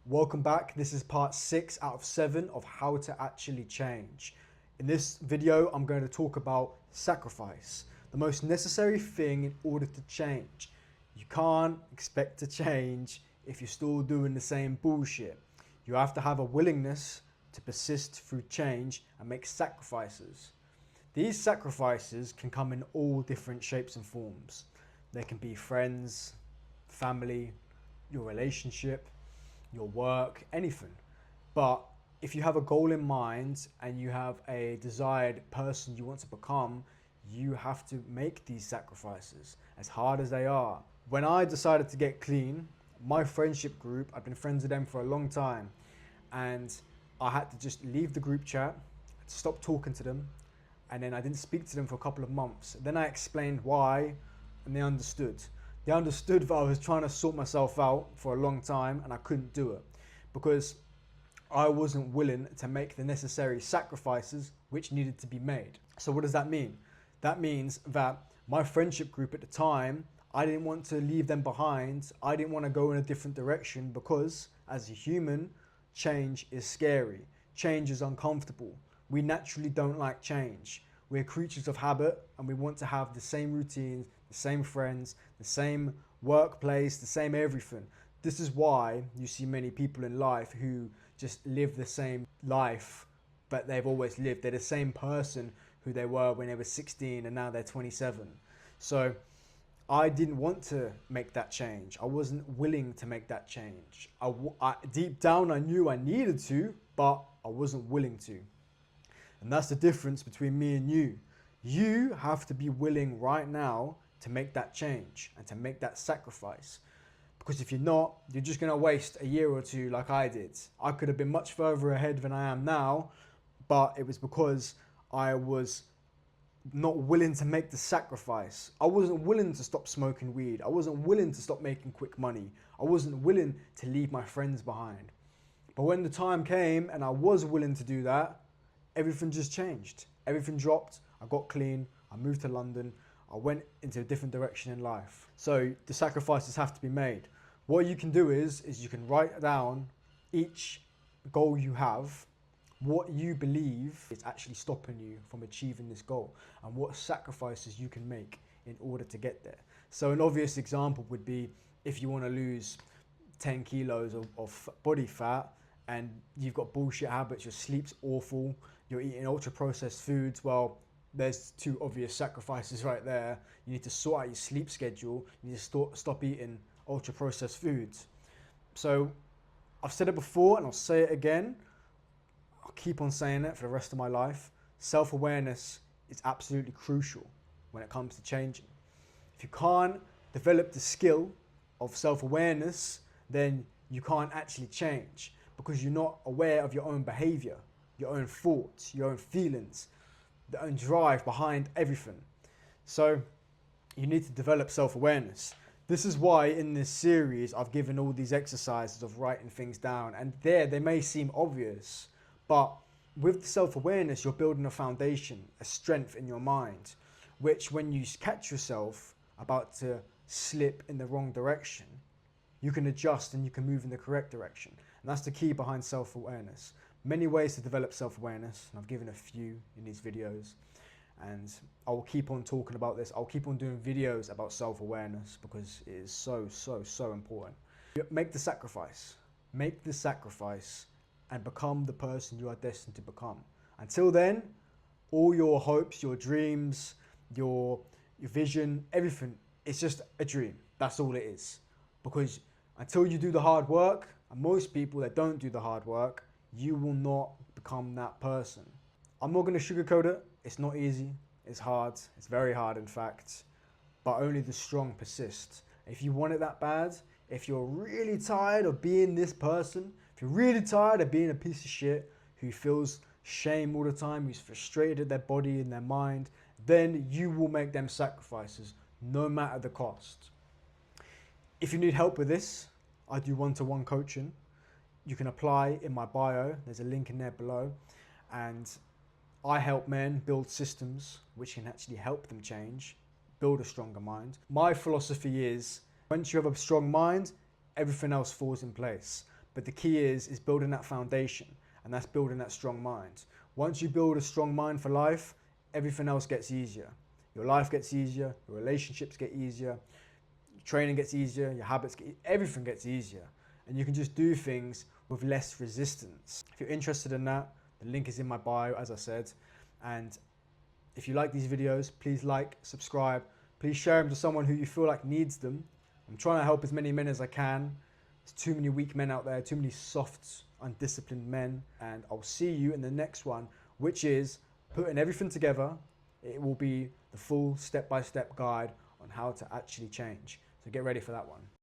Welcome back. This is part 6 out of 7 of how to actually change. In this video, I'm going to talk about sacrifice, the most necessary thing in order to change. You can't expect to change if you're still doing the same bullshit. You have to have a willingness to persist through change and make sacrifices. These sacrifices can come in all different shapes and forms. They can be friends, family, your relationship, your work, anything. But if you have a goal in mind and you have a desired person you want to become, you have to make these sacrifices, as hard as they are. When I decided to get clean, my friendship group, I've been friends with them for a long time, and I had to just leave the group chat, stop talking to them, and then I didn't speak to them for a couple of months. Then I explained why, and they understood. They understood that I was trying to sort myself out for a long time and I couldn't do it because I wasn't willing to make the necessary sacrifices which needed to be made. So what does that mean? That means that my friendship group at the time, I didn't want to leave them behind. I didn't want to go in a different direction because as a human, change is scary. Change is uncomfortable. We naturally don't like change. We're creatures of habit and we want to have the same routines, the same friends, the same workplace, the same everything. This is why you see many people in life who just live the same life but they've always lived. They're the same person who they were when they were 16 and now they're 27. So I didn't want to make that change. I wasn't willing to make that change. Deep down I knew I needed to, but I wasn't willing to. And that's the difference between me and you. You have to be willing right now to make that change and to make that sacrifice. Because if you're not, you're just going to waste a year or two like I did. I could have been much further ahead than I am now, but it was because I was not willing to make the sacrifice. I wasn't willing to stop smoking weed. I wasn't willing to stop making quick money. I wasn't willing to leave my friends behind. But when the time came and I was willing to do that, everything just changed. Everything dropped. I got clean. I moved to London. I went into a different direction in life. So the sacrifices have to be made. What you can do is you can write down each goal you have, what you believe is actually stopping you from achieving this goal, and what sacrifices you can make in order to get there. So an obvious example would be if you want to lose 10 kilos of body fat and you've got bullshit habits, your sleep's awful, you're eating ultra processed foods, well, there's two obvious sacrifices right there. You need to sort out your sleep schedule. You need to stop eating ultra processed foods. So I've said it before and I'll say it again. I'll keep on saying it for the rest of my life. Self-awareness is absolutely crucial when it comes to changing. If you can't develop the skill of self-awareness, then you can't actually change because you're not aware of your own behavior, your own thoughts, your own feelings, the own drive behind everything. So you need to develop self-awareness. This is why in this series I've given all these exercises of writing things down, and they may seem obvious, but with the self-awareness you're building a foundation, a strength in your mind, which when you catch yourself about to slip in the wrong direction, you can adjust and you can move in the correct direction. And that's the key behind self-awareness. Many ways to develop self-awareness, and I've given a few in these videos, and I will keep on talking about this. I'll keep on doing videos about self-awareness because it is so important. Make the sacrifice. Make the sacrifice and become the person you are destined to become. Until then, all your hopes, your dreams, your vision, everything, it's just a dream. That's all it is. Because until you do the hard work, and most people that don't do the hard work, you will not become that person. I'm not going to sugarcoat it. It's not easy. It's hard. It's very hard, in fact. But only the strong persist. If you want it that bad, if you're really tired of being this person, if you're really tired of being a piece of shit who feels shame all the time, who's frustrated at their body and their mind, then you will make them sacrifices, no matter the cost. If you need help with this, I do one-to-one coaching. You can apply in my bio. There's a link in there below. And I help men build systems which can actually help them change, build a stronger mind. My philosophy is once you have a strong mind, everything else falls in place. But the key is building that foundation, and that's building that strong mind. Once you build a strong mind for life, everything else gets easier. Your life gets easier, your relationships get easier, your training gets easier, your habits everything gets easier. And you can just do things with less resistance. If you're interested in that, the link is in my bio, as I said. And if you like these videos, please like, subscribe, please share them to someone who you feel like needs them. I'm trying to help as many men as I can. There's too many weak men out there, too many soft, undisciplined men. And I'll see you in the next one, which is putting everything together. It will be the full step-by-step guide on how to actually change. So get ready for that one.